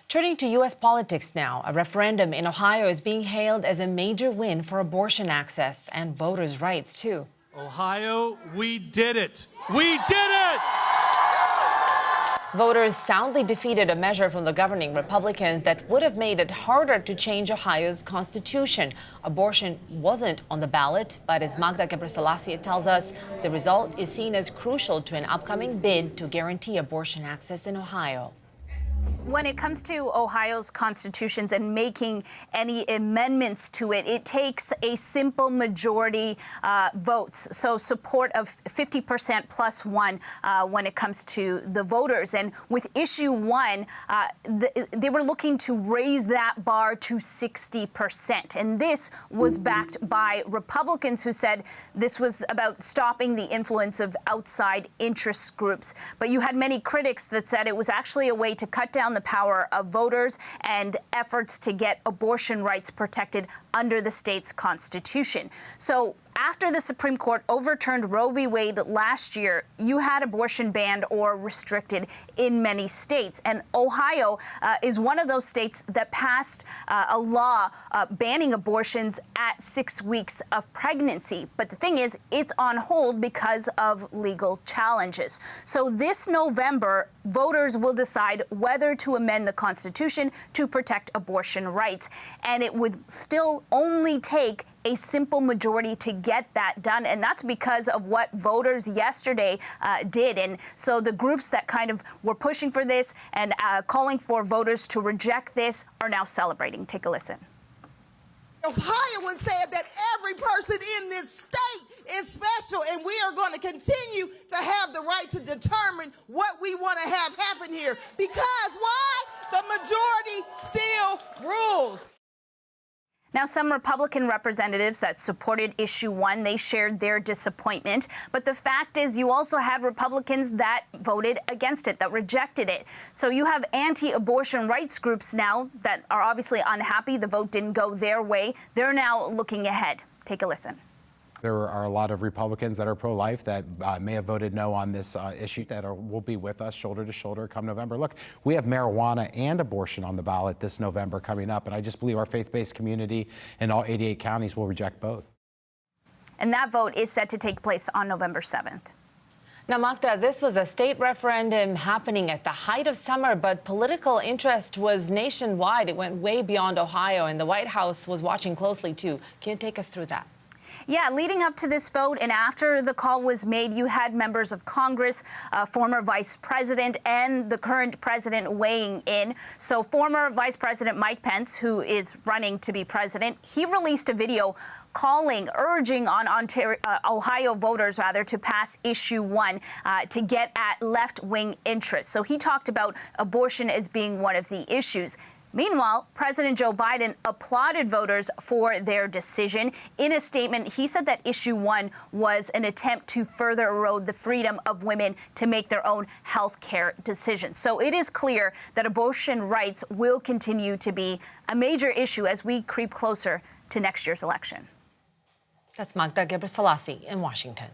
Turning to U.S. politics now, a referendum in Ohio is being hailed as a major win for abortion access and voters' rights, too. Ohio, we did it! We did it! Voters soundly defeated a measure from the governing Republicans that would have made it harder to change Ohio's constitution. Abortion wasn't on the ballot, but as Magda Gebrselassie tells us, the result is seen as crucial to an upcoming bid to guarantee abortion access in Ohio. When it comes to Ohio's constitutions and making any amendments to it, it takes a simple majority votes, so support of 50% plus one when it comes to the voters. And with issue one, they were looking to raise that bar to 60%. And this was backed by Republicans who said this was about stopping the influence of outside interest groups. But you had many critics that said it was actually a way to cut down the power of voters and efforts to get abortion rights protected under the state's constitution. So after the Supreme Court overturned Roe v. Wade last year, you had abortion banned or restricted in many states. And Ohio is one of those states that passed a law banning abortions at 6 weeks of pregnancy. But the thing is, it's on hold because of legal challenges. So this November, voters will decide whether to amend the Constitution to protect abortion rights. And it would still only take a simple majority to get that done. And that's because of what voters yesterday did. And so the groups that kind of were pushing for this and calling for voters to reject this are now celebrating. Take a listen. Ohioans said that every person in this state is special, and we are going to continue to have the right to determine what we want to have happen here. Because why? The majority still rules. Now, some Republican representatives that supported issue one, they shared their disappointment. But the fact is, you also had Republicans that voted against it, that rejected it. So you have anti-abortion rights groups now that are obviously unhappy the vote didn't go their way. They're now looking ahead. Take a listen. There are a lot of Republicans that are pro-life that may have voted no on this issue that will be with us shoulder to shoulder come November. Look, we have marijuana and abortion on the ballot this November coming up, and I just believe our faith-based community in all 88 counties will reject both. And that vote is set to take place on November 7th. Now, Magda, this was a state referendum happening at the height of summer, but political interest was nationwide. It went way beyond Ohio, and the White House was watching closely, too. Can you take us through that? Yeah, leading up to this vote and after the call was made, you had members of Congress, former vice president, and the current president weighing in. So former Vice President Mike Pence, who is running to be president, he released a video urging on Ohio voters, to pass issue one to get at left-wing interests. So he talked about abortion as being one of the issues. Meanwhile, President Joe Biden applauded voters for their decision. In a statement, he said that issue one was an attempt to further erode the freedom of women to make their own health care decisions. So it is clear that abortion rights will continue to be a major issue as we creep closer to next year's election. That's Magda Gebrselassie in Washington.